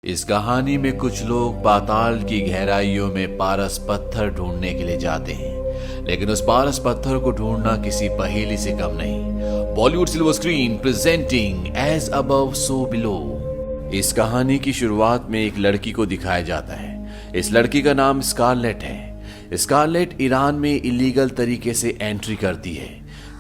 इस कहानी में कुछ लोग पाताल की गहराइयों में पारस पत्थर ढूंढने के लिए जाते हैं, लेकिन उस पारस पत्थर को ढूंढना किसी पहेली से कम नहीं। Bollywood silver screen presenting as above so below. इस कहानी की शुरुआत में एक लड़की को दिखाया जाता है। इस लड़की का नाम स्कारलेट है। स्कारलेट ईरान में इलीगल तरीके से एंट्री करती है,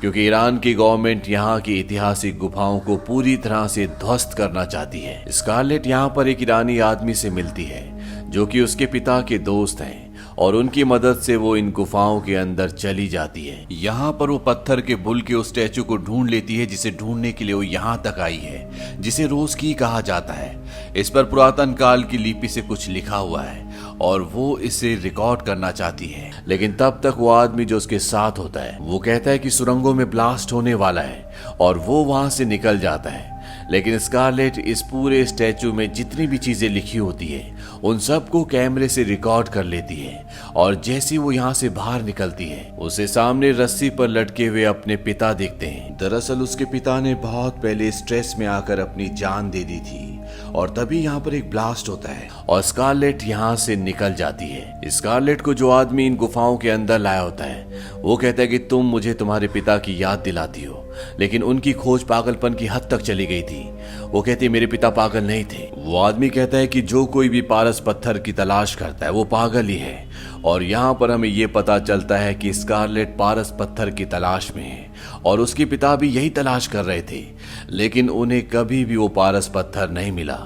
क्योंकि ईरान की गवर्नमेंट यहाँ की ऐतिहासिक गुफाओं को पूरी तरह से ध्वस्त करना चाहती है। स्कारलेट यहाँ पर एक ईरानी आदमी से मिलती है, जो कि उसके पिता के दोस्त हैं, और उनकी मदद से वो इन गुफाओं के अंदर चली जाती है। यहाँ पर वो पत्थर के बुल के उस स्टैचू को ढूंढ लेती है, जिसे ढूंढने के लिए वो यहाँ तक आई है, जिसे रोज की कहा जाता है। इस पर पुरातन काल की लिपि से कुछ लिखा हुआ है और वो इसे रिकॉर्ड करना चाहती है, लेकिन तब तक वो आदमी जो उसके साथ होता है वो कहता है कि सुरंगों में ब्लास्ट होने वाला है और वो वहां से निकल जाता है। लेकिन स्कारलेट इस पूरे स्टैचू में जितनी भी चीजें लिखी होती है उन सबको कैमरे से रिकॉर्ड कर लेती है, और जैसे वो यहाँ से बाहर निकलती है उसे सामने रस्सी पर लटके हुए अपने पिता दिखते हैं। दरअसल उसके पिता ने बहुत पहले स्ट्रेस में आकर अपनी जान दे दी थी, और तभी यहाँ पर एक ब्लास्ट होता है और स्कारलेट यहाँ से निकल जाती है। स्कारलेट को जो आदमी इन गुफाओं के अंदर लाया होता है वो कहता है कि तुम मुझे तुम्हारे पिता की याद दिलाती हो, लेकिन उनकी खोज पागलपन की हद तक चली गई थी। वो कहती मेरे पिता पागल नहीं थे। वो आदमी कहता है कि जो कोई भी पारस पत्थर की तलाश करता है वो पागल ही है, और यहाँ पर हमें ये पता चलता है कि स्कारलेट पारस पत्थर की तलाश में है और उसके पिता भी यही तलाश कर रहे थे, लेकिन उन्हें कभी भी वो पारस पत्थर नहीं मिला।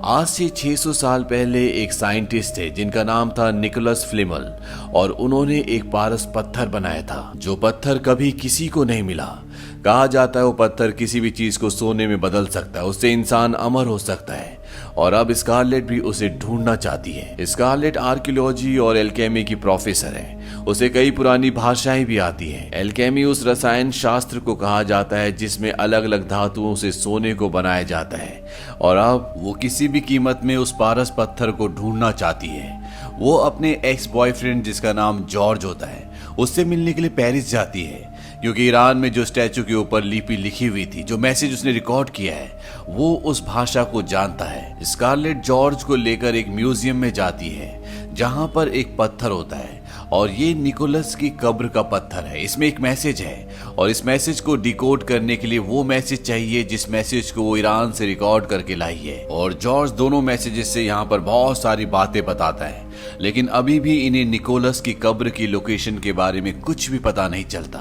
आज से 600 साल पहले एक साइंटिस्ट थे जिनका नाम था निकोलस फ्लेमल, और उन्होंने एक पारस पत्थर बनाया था, जो पत्थर कभी किसी को नहीं मिला। कहा जाता है वो पत्थर किसी भी चीज को सोने में बदल सकता है, उससे इंसान अमर हो सकता है, और अब स्कारलेट भी उसे ढूंढना चाहती है। स्कारलेट आर्कियोलॉजी और एल्केमी की प्रोफेसर है। उसे कई पुरानी भाषाएं भी आती हैं। एल्केमी उस रसायन शास्त्र को कहा जाता है जिसमें अलग अलग धातुओं से सोने को बनाया जाता है, और अब वो किसी भी कीमत में उस पारस पत्थर को ढूंढना चाहती है। वो अपने एक्स बॉयफ्रेंड जिसका नाम जॉर्ज होता है उससे मिलने के लिए पेरिस जाती है, क्योंकि ईरान में जो स्टैचू के ऊपर लिपि लिखी हुई थी, जो मैसेज उसने रिकॉर्ड किया है, वो उस भाषा को जानता है। स्कारलेट जॉर्ज को लेकर एक म्यूजियम में जाती है जहां पर एक पत्थर होता है, और ये निकोलस की कब्र का पत्थर है। इसमें एक मैसेज है, और इस मैसेज को डिकोड करने के लिए वो मैसेज चाहिए जिस मैसेज को वो ईरान से रिकॉर्ड करके लाई है। और जॉर्ज दोनों मैसेजेस से यहाँ पर बहुत सारी बातें बताता है, लेकिन अभी भी इन्हें निकोलस की कब्र की लोकेशन के बारे में कुछ भी पता नहीं चलता।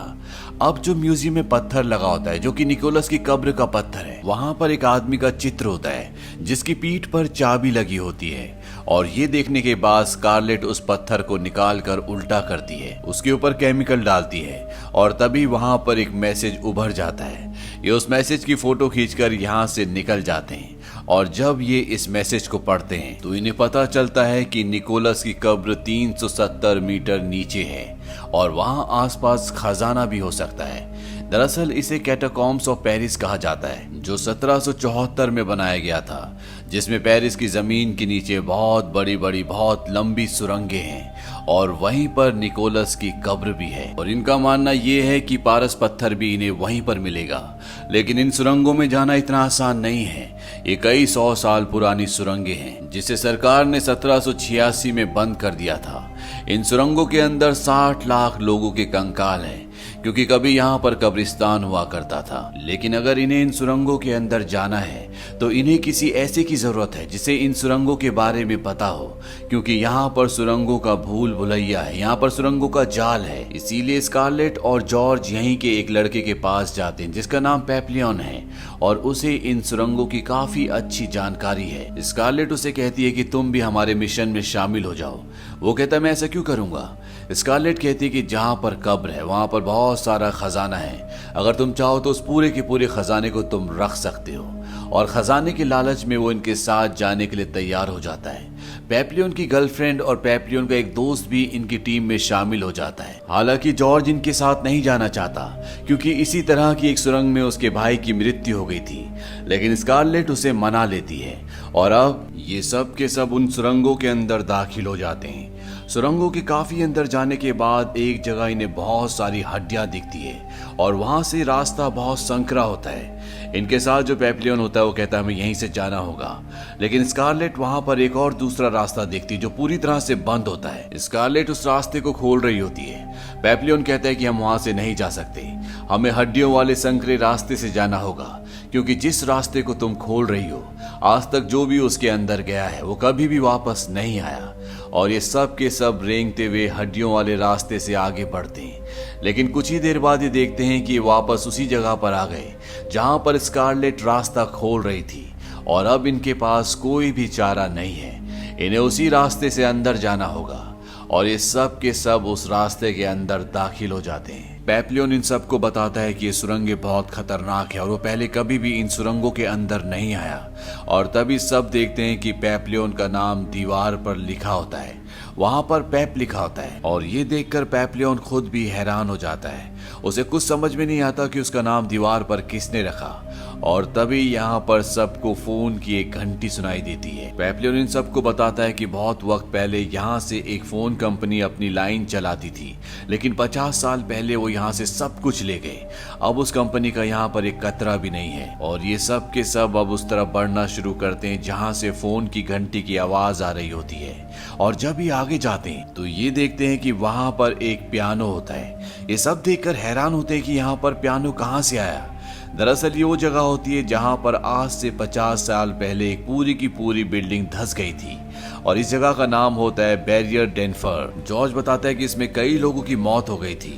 अब जो म्यूजियम में पत्थर लगा होता है, जो कि निकोलस की कब्र का पत्थर है, वहां पर एक आदमी का चित्र होता है जिसकी पीठ पर चाबी लगी होती है, और ये देखने के बाद स्कारलेट उस पत्थर को निकाल कर उल्टा करती है, उसके ऊपर केमिकल डालती है, और तभी वहां पर एक मैसेज उभर जाता है। ये उस मैसेज की फोटो खींचकर यहाँ से निकल जाते हैं, और जब ये इस मैसेज को पढ़ते हैं तो इन्हें पता चलता है कि निकोलस की कब्र 370 मीटर नीचे है, और वहां आसपास खजाना भी हो सकता है। दरअसल इसे कैटाकॉम्ब्स ऑफ पेरिस कहा जाता है, जो 1774 में बनाया गया था, जिसमें पेरिस की जमीन के नीचे बहुत बड़ी बड़ी बहुत लंबी सुरंगें हैं, और वहीं पर निकोलस की कब्र भी है। और इनका मानना यह है कि पारस पत्थर भी इन्हें वहीं पर मिलेगा, लेकिन इन सुरंगों में जाना इतना आसान नहीं है। ये कई 100 साल पुरानी सुरंगें हैं, जिसे सरकार ने 1786 में बंद कर दिया था। इन सुरंगों के अंदर 60 लाख लोगों के कंकाल हैं, क्योंकि कभी यहाँ पर कब्रिस्तान हुआ करता था। लेकिन अगर इन्हें इन सुरंगों के अंदर जाना है तो इन्हें किसी ऐसे की जरूरत है जिसे इन सुरंगों के बारे में पता हो, क्योंकि यहाँ पर सुरंगों का भूल भुलैया है, यहाँ पर सुरंगों का जाल है। इसीलिए स्कारलेट और जॉर्ज यहीं के एक लड़के के पास जाते हैं जिसका नाम पेप्लियन है, और उसे इन सुरंगों की काफी अच्छी जानकारी है। स्कारलेट उसे कहती है कि तुम भी हमारे मिशन में शामिल हो जाओ। वो कहता है मैं ऐसा क्यों करूंगा। स्कारलेट कहती है कि जहां पर कब्र है वहां पर बहुत सारा खजाना है, अगर तुम चाहो तो उस पूरे के पूरे खजाने को तुम रख सकते हो, और खजाने के लालच में वो इनके साथ जाने के लिए तैयार हो जाता है। पेप्लियन की गर्लफ्रेंड और पेप्लियन का एक दोस्त भी इनकी टीम में शामिल हो जाता है। हालांकि जॉर्ज इनके साथ नहीं जाना चाहता, क्योंकि इसी तरह की एक सुरंग में उसके भाई की मृत्यु हो गई थी, लेकिन स्कारलेट उसे मना लेती है, और अब ये सब के सब उन सुरंगों के अंदर दाखिल हो जाते हैं। सुरंगों के काफी अंदर जाने के बाद एक जगह इन्हें बहुत सारी हड्डियां दिखती है और वहां से रास्ता बहुत संकरा होता है। इनके साथ जो पेप्लियन होता है वो कहता है हमें यहीं से जाना होगा, लेकिन स्कारलेट वहां पर एक और दूसरा रास्ता देखती है जो पूरी तरह से बंद होता है। स्कारलेट उस रास्ते को खोल रही होती है। पेप्लियन कहता है कि हम वहां से नहीं जा सकते, हमें हड्डियों वाले संकरे रास्ते से जाना होगा, क्योंकि जिस रास्ते को तुम खोल रही हो आज तक जो भी उसके अंदर गया है वो कभी भी वापस नहीं आया। और ये सब के सब रेंगते हुए हड्डियों वाले रास्ते से आगे बढ़ते हैं, लेकिन कुछ ही देर बाद ये देखते हैं कि वापस उसी जगह पर आ गए जहां पर स्कारलेट रास्ता खोल रही थी। और अब इनके पास कोई भी चारा नहीं है, इन्हें उसी रास्ते से अंदर जाना होगा। और ये सब के सब उस रास्ते के अंदर दाखिल हो जाते हैं। पेप्लियन इन सबको बताता है कि ये सुरंगें बहुत खतरनाक है और वो पहले कभी भी इन सुरंगों के अंदर नहीं आया। और तभी सब देखते हैं कि पेप्लियन का नाम दीवार पर लिखा होता है, वहां पर पेप लिखा होता है। और ये देखकर पेप्लियन खुद भी हैरान हो जाता है, उसे कुछ समझ में नहीं आता कि उसका नाम दीवार पर किसने रखा। और तभी यहाँ पर सबको फोन की एक घंटी सुनाई देती है। पेप्लियन इन सबको बताता है कि बहुत वक्त पहले यहाँ से एक फोन कंपनी अपनी लाइन चलाती थी, लेकिन 50 साल पहले वो यहाँ से सब कुछ ले गए। अब उस कंपनी का यहाँ पर एक कतरा भी नहीं है। और ये सब के सब अब उस तरफ बढ़ना शुरू करते हैं जहाँ से फोन की घंटी की आवाज आ रही होती है। और जब ये आगे जाते हैं तो ये देखते हैं कि वहां पर एक पियानो होता है। ये सब देखकर हैरान होते हैं कि यहाँ पर पियानो कहाँ से आया। दरअसल ये वो जगह होती है जहां पर आज से 50 साल पहले एक पूरी की पूरी बिल्डिंग धंस गई थी और इस जगह का नाम होता है बैरियर डेनफर। जॉर्ज बताता है कि इसमें कई लोगों की मौत हो गई थी।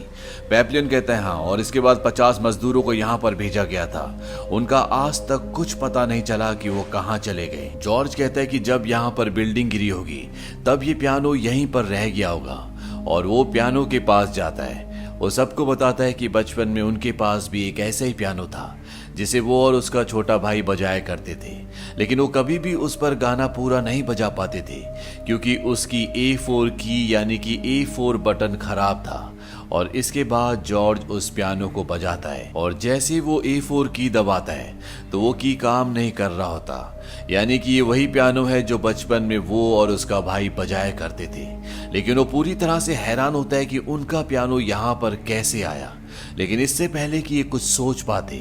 पेप्लियन कहता है हाँ, और इसके बाद 50 मजदूरों को यहाँ पर भेजा गया था। उनका आज तक कुछ पता नहीं चला कि वो कहाँ चले गए। जॉर्ज कहता है कि जब यहाँ पर बिल्डिंग गिरी होगी तब ये पियानो यहीं पर रह गया होगा। और वो पियानो के पास जाता है। वो सबको बताता है कि बचपन में उनके पास भी एक ऐसा ही पियानो था जिसे वो और उसका छोटा भाई बजाया करते थे, लेकिन वो कभी भी उस पर गाना पूरा नहीं बजा पाते थे क्योंकि उसकी A4 की यानी कि A4 बटन खराब था। और इसके बाद जॉर्ज उस पियानो को बजाता है और जैसे वो A4 की दबाता है तो वो की काम नहीं कर रहा होता, यानी कि ये वही पियानो है जो बचपन में वो और उसका भाई बजाया करते थे। लेकिन वो पूरी तरह से हैरान होता है कि उनका पियानो यहाँ पर कैसे आया। लेकिन इससे पहले कि ये कुछ सोच पाते,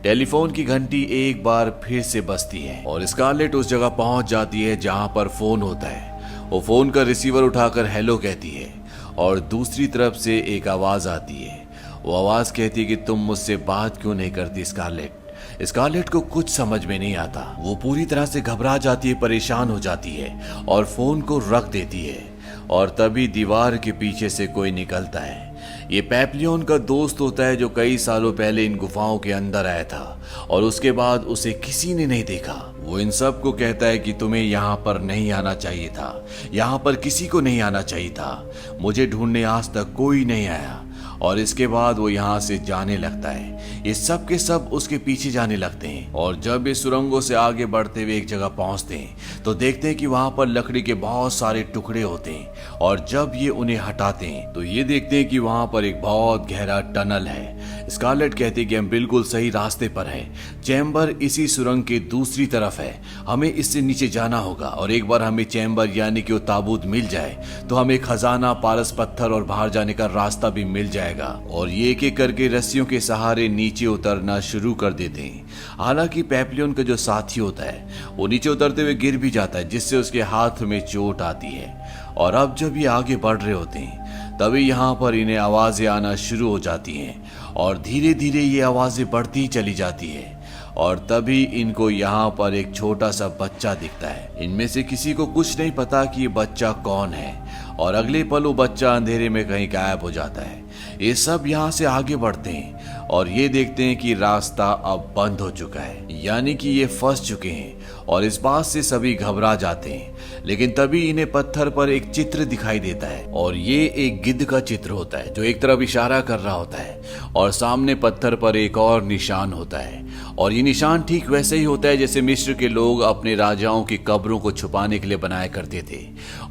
टेलीफोन की घंटी एक बार फिर से बजती है और स्कारलेट उस जगह पहुंच जाती है जहां पर फोन होता है। वो फोन का रिसीवर उठाकर हेलो कहती है और दूसरी तरफ से एक आवाज आती है। वो आवाज कहती है कि तुम मुझसे बात क्यों नहीं करती स्कारलेट। स्कारलेट को कुछ समझ में नहीं आता, वो पूरी तरह से घबरा जाती है, परेशान हो जाती है और फोन को रख देती है। और तभी दीवार के पीछे से कोई निकलता है। ये पेप्लियन का दोस्त होता है जो कई सालों पहले इन गुफाओं के अंदर आया था और उसके बाद उसे किसी ने नहीं देखा। वो इन सब को कहता है कि तुम्हें यहाँ पर नहीं आना चाहिए था, यहाँ पर किसी को नहीं आना चाहिए था, मुझे ढूंढने आज तक कोई नहीं आया। और इसके बाद वो यहाँ से जाने लगता है। ये सब के सब उसके पीछे जाने लगते हैं और जब ये सुरंगों से आगे बढ़ते हुए एक जगह पहुंचते हैं तो देखते हैं कि वहां पर लकड़ी के बहुत सारे टुकड़े होते हैं। और जब ये उन्हें हटाते हैं तो ये देखते हैं कि वहां पर एक बहुत गहरा टनल है। स्कारलेट कहती है कि हम बिल्कुल सही रास्ते पर हैं, चैम्बर इसी सुरंग के दूसरी तरफ है, हमें इससे नीचे जाना होगा। और एक बार हमें चैम्बर यानी कि वो ताबूत मिल जाए तो हमें खजाना, पारस पत्थर और बाहर जाने का रास्ता भी मिल जाएगा। और ये एक एक करके रस्सियों के सहारे नीचे उतरना शुरू कर देते हैं। हालांकि पेप्लियन का जो साथी होता है वो नीचे उतरते हुए गिर भी जाता है, जिससे उसके हाथ में चोट आती है। और अब जब ये आगे बढ़ रहे होते हैं तभी यहाँ पर इन्हें आवाजें आना शुरू हो जाती हैं और धीरे धीरे ये आवाजें बढ़ती चली जाती है। और तभी इनको यहाँ पर एक छोटा सा बच्चा दिखता है। इनमें से किसी को कुछ नहीं पता कि ये बच्चा कौन है और अगले पल वो बच्चा अंधेरे में कहीं गायब हो जाता है। ये सब यहाँ से आगे बढ़ते हैं और ये देखते हैं कि रास्ता अब बंद हो चुका है, यानी कि ये फंस चुके हैं। और इस बात से सभी घबरा जाते हैं। लेकिन तभी इन्हें पत्थर पर एक चित्र दिखाई देता है और ये एक गिद्ध का चित्र होता है जो एक तरफ इशारा कर रहा होता है और सामने पत्थर पर एक और निशान होता है। और ये निशान ठीक वैसे ही होता है जैसे मिस्र के लोग अपने राजाओं की कब्रों को छुपाने के लिए बनाया करते थे।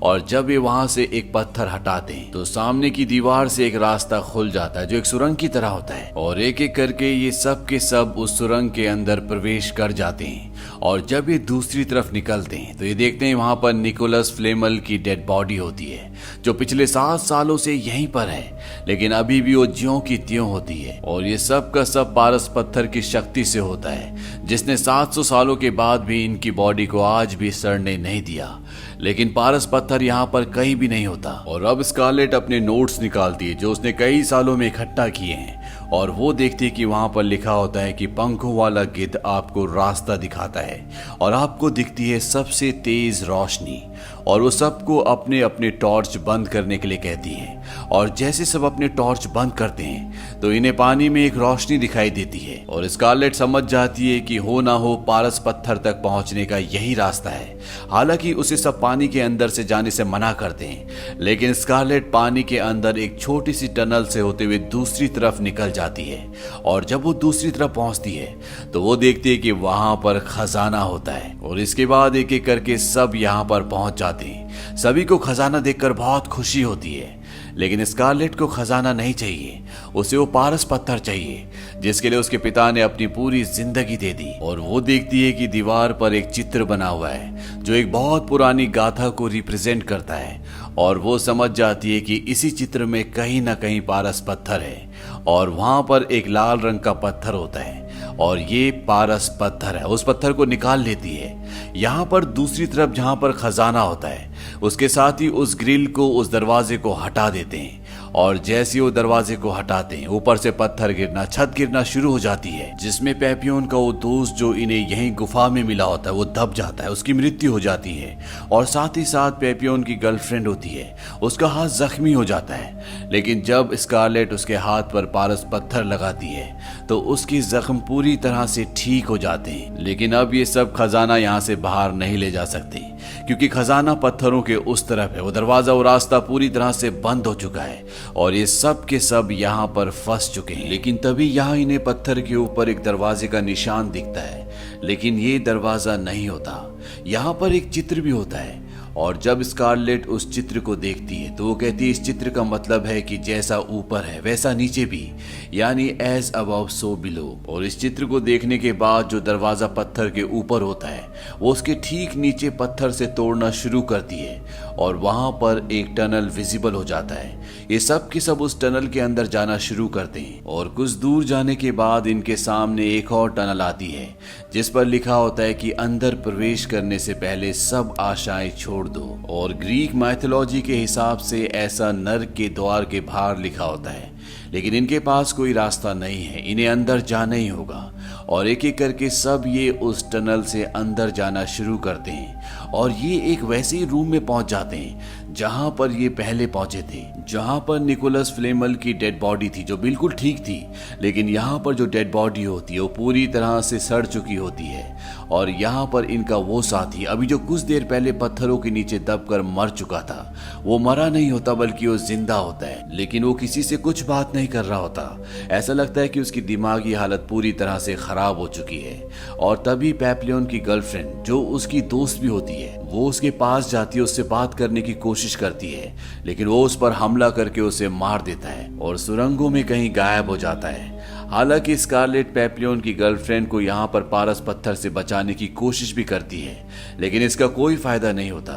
और जब ये वहां से एक पत्थर हटाते हैं तो सामने की दीवार से एक रास्ता खुल जाता है जो एक सुरंग की तरह होता है। और एक एक करके ये सब के सब उस सुरंग के अंदर प्रवेश कर जाते हैं। और जब ये दूसरी तरफ निकलते हैं तो ये देखते हैं वहां पर निकोलस फ्लेमल की डेड बॉडी होती है जो पिछले 7 सालों से यहीं पर है, लेकिन अभी भी वो ज्यों की त्यों होती है। और ये सब का सब पारस पत्थर की शक्ति से होता है, जिसने 700 सालों के बाद भी इनकी बॉडी को आज भी सड़ने नहीं दिया। लेकिन पारस पत्थर यहाँ पर कहीं भी नहीं होता। और अब स्कारलेट अपने नोट्स निकालती है जो उसने कई सालों में इकट्ठा किए हैं, और वो देखती है कि वहां पर लिखा होता है कि पंखों वाला गिद्ध आपको रास्ता दिखाता है, और आपको दिखती है सबसे तेज रोशनी, और वो सबको अपने अपने टॉर्च बंद करने के लिए कहती है। और जैसे सब अपने टॉर्च बंद करते हैं तो इन्हें पानी में एक रोशनी दिखाई देती है, और स्कारलेट समझ जाती है कि हो ना हो पारस पत्थर तक पहुंचने का यही रास्ता है। हालांकि उसे सब पानी के अंदर से जाने से मना करते हैं, लेकिन स्कारलेट पानी के अंदर एक छोटी सी टनल से होते हुए दूसरी तरफ निकल जाती है। और जब वो दूसरी तरफ पहुंचती है तो वो देखती है कि वहां पर खजाना होता है। और इसके बाद एक एक करके सब यहाँ पर पहुंच जाते हैं। सभी को खजाना देखकर बहुत खुशी होती है, लेकिन स्कारलेट को खजाना नहीं चाहिए, उसे वो पारस पत्थर चाहिए जिसके लिए उसके पिता ने अपनी पूरी जिंदगी दे दी। और वो देखती है कि दीवार पर एक चित्र बना हुआ है जो एक बहुत पुरानी गाथा को रिप्रेजेंट करता है, और वो समझ जाती है कि इसी चित्र में कहीं ना कहीं पारस पत्थर है, और वहां पर एक लाल रंग का पत्थर होता है, और ये पारस पत्थर है। उस पत्थर को निकाल लेती है। यहाँ पर दूसरी तरफ जहाँ पर खजाना होता है, उसके साथ ही उस ग्रिल को, उस दरवाजे को हटा देते हैं, और जैसे वो दरवाजे को हटाते हैं ऊपर से पत्थर गिरना, छत गिरना शुरू हो जाती है, जिसमें पेपियोन का वो दोस्त जो इन्हें यहीं गुफा में मिला होता है वो दब जाता है, उसकी मृत्यु हो जाती है। और साथ ही साथ पेपियोन की गर्लफ्रेंड होती है, उसका हाथ जख्मी हो जाता है। लेकिन जब स्कारलेट उसके हाथ पर पारस पत्थर लगाती है तो उसकी जख्म पूरी तरह से ठीक हो जाते हैं। लेकिन अब ये सब खजाना यहाँ से बाहर नहीं ले जा सकते, क्योंकि खजाना पत्थरों के उस तरफ है। वो दरवाजा, वो रास्ता पूरी तरह से बंद हो चुका है, और ये सब के सब यहाँ पर फंस चुके हैं। लेकिन तभी यहाँ इन्हें पत्थर के ऊपर एक दरवाजे का निशान दिखता है, लेकिन ये दरवाजा नहीं होता, यहाँ पर एक चित्र भी होता है। और जब स्कारलेट उस चित्र को देखती है तो वो कहती है इस चित्र का मतलब है कि जैसा ऊपर है वैसा नीचे भी, यानी एज अबव सो बिलो। और इस चित्र को देखने के बाद जो दरवाजा पत्थर के ऊपर होता है वो उसके ठीक नीचे पत्थर से तोड़ना शुरू करती है, और वहां पर एक टनल विजिबल हो जाता है। ये सब के सब उस टनल के अंदर जाना शुरू करते हैं, और कुछ दूर जाने के बाद इनके सामने एक और टनल आती है जिस पर लिखा होता है कि अंदर प्रवेश करने से पहले सब आशाएं छोड़ दो। और ग्रीक माइथोलॉजी के हिसाब से ऐसा नर्क के द्वार के बाहर लिखा होता है, लेकिन इनके पास कोई रास्ता नहीं है, इन्हें अंदर जाना ही होगा। और एक एक करके सब ये उस टनल से अंदर जाना शुरू करते हैं, और ये एक वैसे ही रूम में पहुंच जाते हैं जहां पर ये पहले पहुंचे थे, जहां पर निकोलस फ्लेमल की डेड बॉडी थी जो बिल्कुल ठीक थी। लेकिन यहाँ पर जो डेड बॉडी होती है वो पूरी तरह से सड़ चुकी होती है, और यहाँ पर इनका वो साथी अभी जो कुछ देर पहले पत्थरों के नीचे दबकर मर चुका था, वो मरा नहीं होता बल्कि वो जिंदा होता है। लेकिन वो किसी से कुछ बात नहीं कर रहा होता, ऐसा लगता है कि उसकी दिमागी हालत पूरी तरह से खराब हो चुकी है। और तभी पेपियोन की गर्लफ्रेंड जो उसकी दोस्त भी होती है वो उसके पास जाती है, उससे बात करने की कोशिश करती है, लेकिन वो उस पर हमला करके उसे मार देता है और सुरंगों में कहीं गायब हो जाता है। हालांकि स्कारलेट पेपियोन की गर्लफ्रेंड को यहाँ पर पारस पत्थर से बचाने की कोशिश भी करती है, लेकिन इसका कोई फायदा नहीं होता।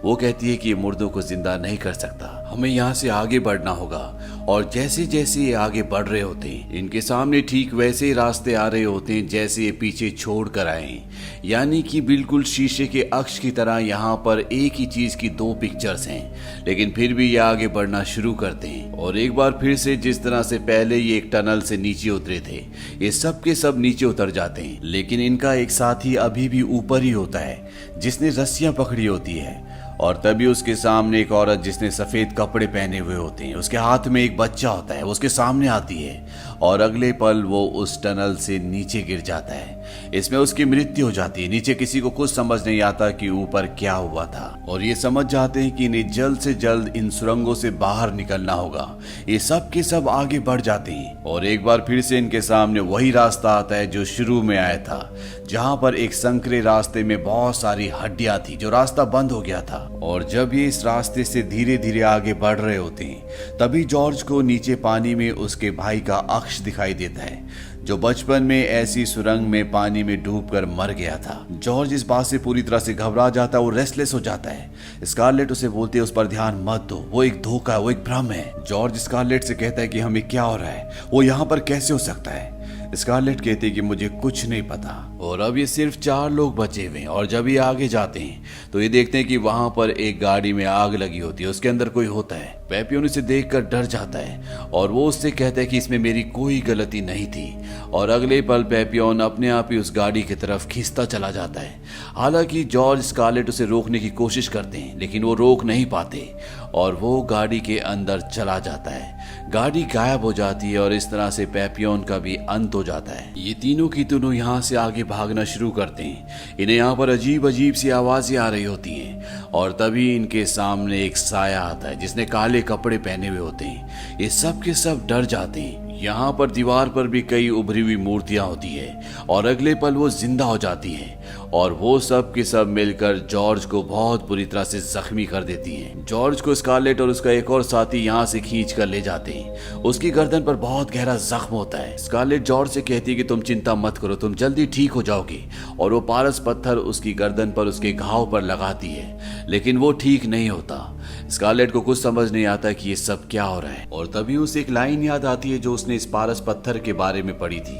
वो कहती है कि ये मुर्दों को जिंदा नहीं कर सकता, हमें यहाँ से आगे बढ़ना होगा। और जैसे जैसे ये आगे बढ़ रहे होते हैं इनके सामने ठीक वैसे ही रास्ते आ रहे होते हैं जैसे ये पीछे छोड़ कर आए, यानी कि बिल्कुल शीशे के अक्ष की तरह यहाँ पर एक ही चीज की दो पिक्चर्स हैं। लेकिन फिर भी ये आगे बढ़ना शुरू करते हैं, और एक बार फिर से जिस तरह से पहले ये एक टनल से नीचे उतरे थे ये सब के सब नीचे उतर जाते हैं। लेकिन इनका एक साथी अभी भी ऊपर ही होता है जिसने रस्सियां पकड़ी होती है, और तभी उसके सामने एक औरत जिसने सफेद कपड़े पहने हुए होते हैं, उसके हाथ में एक बच्चा होता है, वो उसके सामने आती है, और अगले पल वो उस टनल से नीचे गिर जाता है। इसमें उसकी मृत्यु हो जाती है। नीचे किसी को कुछ समझ नहीं आता कि ऊपर क्या हुआ था, और ये समझ जाते हैं कि इन्हें जल्द से जल्द इन सुरंगों से बाहर निकलना होगा। ये सब के सब आगे बढ़ जाते हैं, और एक बार फिर से इनके सामने वही रास्ता आता है जो शुरू में आया था, जहां पर एक संकरे रास्ते में बहुत सारी हड्डियां थी, जो रास्ता बंद हो गया था। और जब ये इस रास्ते से धीरे धीरे आगे बढ़ रहे होते हैं तभी जॉर्ज को नीचे पानी में उसके भाई का अक्ष दिखाई देता है, जो बचपन में ऐसी सुरंग में पानी में डूबकर मर गया था। जॉर्ज इस बात से पूरी तरह से घबरा जाता है, वो रेस्टलेस हो जाता है। स्कारलेट उसे बोलती है उस पर ध्यान मत दो, वो एक धोखा है, वो एक भ्रम है। जॉर्ज स्कारलेट से कहता है कि हमें क्या हो रहा है, वो यहाँ पर कैसे हो सकता है। स्कारलेट कहती है कि मुझे कुछ नहीं पता। और अब ये सिर्फ 4 लोग बचे हुए हैं और जब ये आगे जाते हैं तो ये देखते हैं कि वहां पर एक गाड़ी में आग लगी होती है, उसके अंदर कोई होता है। पेपियोन इसे देखकर डर जाता है और वो उससे कहता है कि इसमें मेरी कोई गलती नहीं थी। और अगले पल पेपियोन अपने आप ही उस गाड़ी की तरफ खींचता चला जाता है। हालांकि जॉर्ज स्कारलेट उसे रोकने की कोशिश करते हैं लेकिन वो रोक नहीं पाते और वो गाड़ी के अंदर चला जाता है। गाड़ी गायब हो जाती है और इस तरह से पेपियोन का भी अंत हो जाता है। ये तीनों की तीनों यहाँ से आगे भागना शुरू करते हैं। इन्हें यहाँ पर अजीब अजीब सी आवाजें आ रही होती हैं और तभी इनके सामने एक साया आता है जिसने काले कपड़े पहने हुए होते हैं। ये सब के सब डर जाते हैं। यहाँ पर दीवार पर भी कई उभरी हुई मूर्तियां होती है और अगले पल वो जिंदा हो जाती हैं और वो सब के सब मिलकर जॉर्ज को बहुत बुरी तरह से जख्मी कर देती हैं। जॉर्ज को स्कारलेट और उसका एक और साथी यहाँ से खींच कर ले जाते हैं। उसकी गर्दन पर बहुत गहरा जख्म होता है। स्कारलेट जॉर्ज से कहती है कि तुम चिंता मत करो, तुम जल्दी ठीक हो जाओगे। और वो पारस पत्थर उसकी गर्दन पर उसके घाव पर लगाती है लेकिन वो ठीक नहीं होता। स्कारलेट को कुछ समझ नहीं आता कि ये सब क्या हो रहा है। और तभी उसे एक लाइन याद आती है जो उसने इस पारस पत्थर के बारे में पढ़ी थी,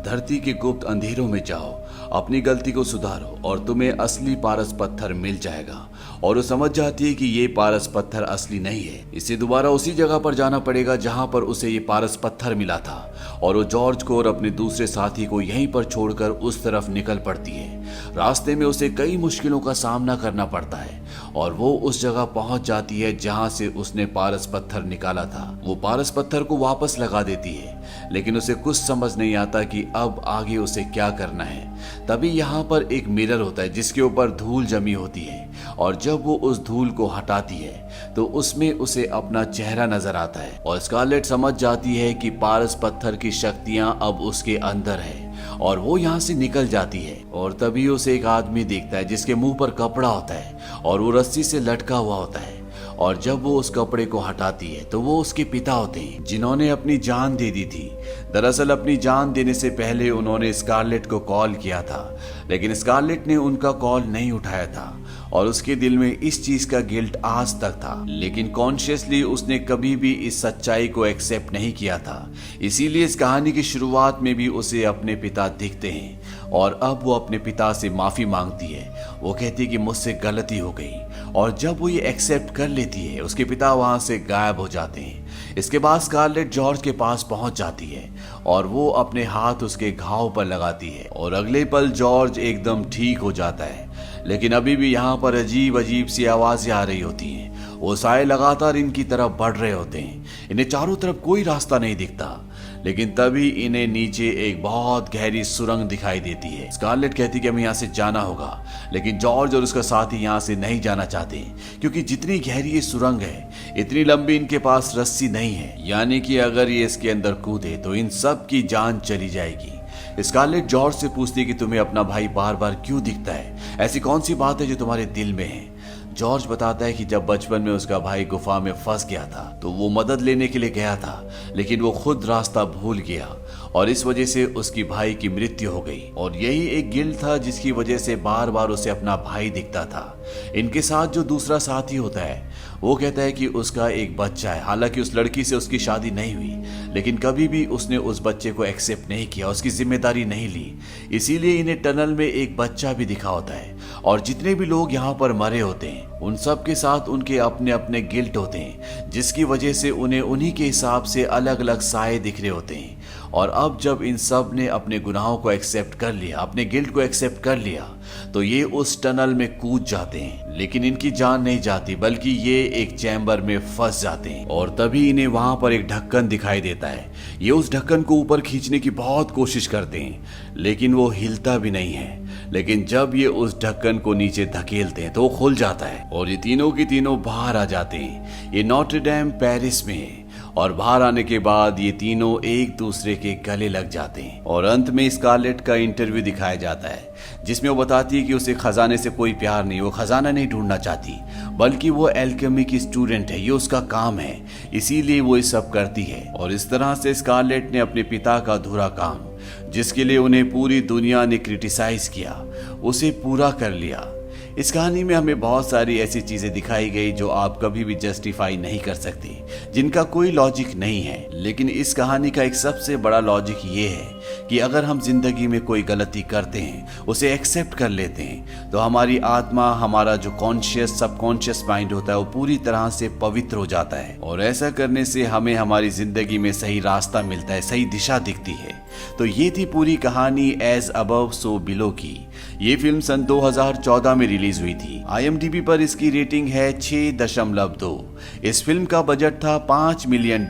धरती के गुप्त अंधेरों में जाओ, अपनी गलती को सुधारो और तुम्हें असली पारस पत्थर मिल जाएगा। और वो समझ जाती है कि ये पारस पत्थर असली नहीं है, इसे दोबारा उसी जगह पर जाना पड़ेगा जहां पर उसे ये पारस पत्थर मिला था। और वो जॉर्ज को और अपने दूसरे साथी को यहीं पर छोड़कर उस तरफ निकल पड़ती है। रास्ते में उसे कई मुश्किलों का सामना करना पड़ता है और वो उस जगह पहुंच जाती है जहां से उसने पारस पत्थर निकाला था। वो पारस पत्थर को वापस लगा देती है लेकिन उसे कुछ समझ नहीं आता कि अब आगे उसे क्या करना है। तभी यहाँ पर एक मिरर होता है जिसके ऊपर धूल जमी होती है और जब वो उस धूल को हटाती है तो उसमें उसे अपना चेहरा नजर आता है और स्कारलेट समझ जाती है कि पारस पत्थर की शक्तियां अब उसके अंदर है और वो यहाँ से निकल जाती है। और तभी उसे एक आदमी दिखता है जिसके मुंह पर कपड़ा होता है और वो रस्सी से लटका हुआ होता है। और जब वो उस कपड़े को हटाती है तो वो उसके पिता होते हैं जिन्होंने अपनी जान दे दी थी। दरअसल अपनी जान देने से पहले उन्होंने स्कारलेट को कॉल किया था लेकिन स्कारलेट ने उनका कॉल नहीं उठाया था और उसके दिल में इस चीज का गिल्ट आज तक था। लेकिन कॉन्शियसली उसने कभी भी इस सच्चाई को एक्सेप्ट नहीं किया था। इसीलिए इस कहानी की शुरुआत में भी उसे अपने पिता दिखते हैं और अब वो अपने पिता से माफी मांगती है। वो कहती है कि मुझसे गलती हो गई और जब वो ये एक्सेप्ट कर लेती है उसके पिता वहां से गायब हो जाते हैं। इसके बाद स्कारलेट जॉर्ज के पास पहुंच जाती है और वो अपने हाथ उसके घाव पर लगाती है और अगले पल जॉर्ज एकदम ठीक हो जाता है। लेकिन अभी भी यहाँ पर अजीब अजीब सी आवाजें आ रही होती हैं। वो साए लगातार इनकी तरफ बढ़ रहे होते हैं। इन्हें चारों तरफ कोई रास्ता नहीं दिखता लेकिन तभी इन्हें नीचे एक बहुत गहरी सुरंग दिखाई देती है। स्कारलेट कहती कि हमें यहाँ से जाना होगा लेकिन जॉर्ज और उसका साथी यहाँ से नहीं जाना चाहते क्योंकि जितनी गहरी ये सुरंग है इतनी लंबी इनके पास रस्सी नहीं है, यानी कि अगर ये इसके अंदर कूदे तो इन सब की जान चली जाएगी। स्कारलेट जॉर्ज से पूछती है कि तुम्हें अपना भाई बार बार क्यों दिखता है, ऐसी कौन सी बात है जो तुम्हारे दिल में है। जॉर्ज बताता है कि जब बचपन में उसका भाई गुफा में फंस गया था तो वो मदद लेने के लिए गया था लेकिन वो खुद रास्ता भूल गया और इस वजह से उसकी भाई की मृत्यु हो गई और यही एक गिल्ट था जिसकी वजह से बार बार उसे अपना भाई दिखता था। इनके साथ जो दूसरा साथी होता है वो कहता है कि उसका एक बच्चा है। हालांकि उस लड़की से उसकी शादी नहीं हुई लेकिन कभी भी उसने उस बच्चे को एक्सेप्ट नहीं किया, उसकी जिम्मेदारी नहीं ली। इसीलिए इन्हें टनल में एक बच्चा भी दिखा होता है और जितने भी लोग यहाँ पर मरे होते हैं उन सब के साथ उनके अपने अपने गिल्ट होते हैं जिसकी वजह से उन्हें उन्हीं के हिसाब से अलग अलग साए दिख रहे होते हैं। और अब जब इन सब ने अपने गुनाहों को एक्सेप्ट कर लिया, अपने गिल्ट को एक्सेप्ट कर लिया तो ये उस टनल में कूद जाते हैं लेकिन इनकी जान नहीं जाती बल्कि ये एक चैम्बर में फंस जाते हैं। और तभी इन्हें वहां पर एक ढक्कन दिखाई देता है। ये उस ढक्कन को ऊपर खींचने की बहुत कोशिश करते हैं लेकिन वो हिलता भी नहीं है। लेकिन जब ये उस ढक्कन को नीचे धकेलते हैं तो वो खुल जाता है और ये तीनों की तीनों बाहर आ जाते हैं। ये नोट्रे डेम पेरिस में है और बाहर आने के बाद ये तीनों एक दूसरे के गले लग जाते हैं। और अंत में स्कारलेट का इंटरव्यू दिखाया जाता है जिसमें वो बताती है कि उसे खजाने से कोई प्यार नहीं, वो खजाना नहीं ढूंढना चाहती बल्कि वो एल्केमी की स्टूडेंट है, ये उसका काम है, इसीलिए वो ये सब करती है। और इस तरह से स्कारलेट ने अपने पिता का अधूरा काम जिसके लिए उन्हें पूरी दुनिया ने क्रिटिसाइज किया, उसे पूरा कर लिया। इस कहानी में हमें बहुत सारी ऐसी चीजें दिखाई गई जो आप कभी भी जस्टिफाई नहीं कर सकती, जिनका कोई लॉजिक नहीं है। लेकिन इस कहानी का एक सबसे बड़ा लॉजिक ये है कि अगर हम जिंदगी में कोई गलती करते हैं, उसे एक्सेप्ट कर लेते हैं, तो हमारी आत्मा, हमारा जो कॉन्शियस सबकॉन्शियस माइंड होता है, वो पूरी तरह से पवित्र हो जाता है। और ऐसा करने से हमें हमारी जिंदगी में सही रास्ता मिलता है, सही दिशा दिखती है। तो ये थी पूरी कहानी एज अबव सो बिलो की। ये फिल्म सन 2014 में रिलीज हुई थी। IMDb पर इसकी रेटिंग है 6.2। इस फिल्म का बजट था $5 मिलियन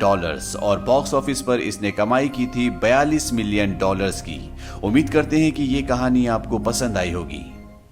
और बॉक्स ऑफिस पर इसने कमाई की थी $42 मिलियन की। उम्मीद करते हैं कि ये कहानी आपको पसंद आई होगी।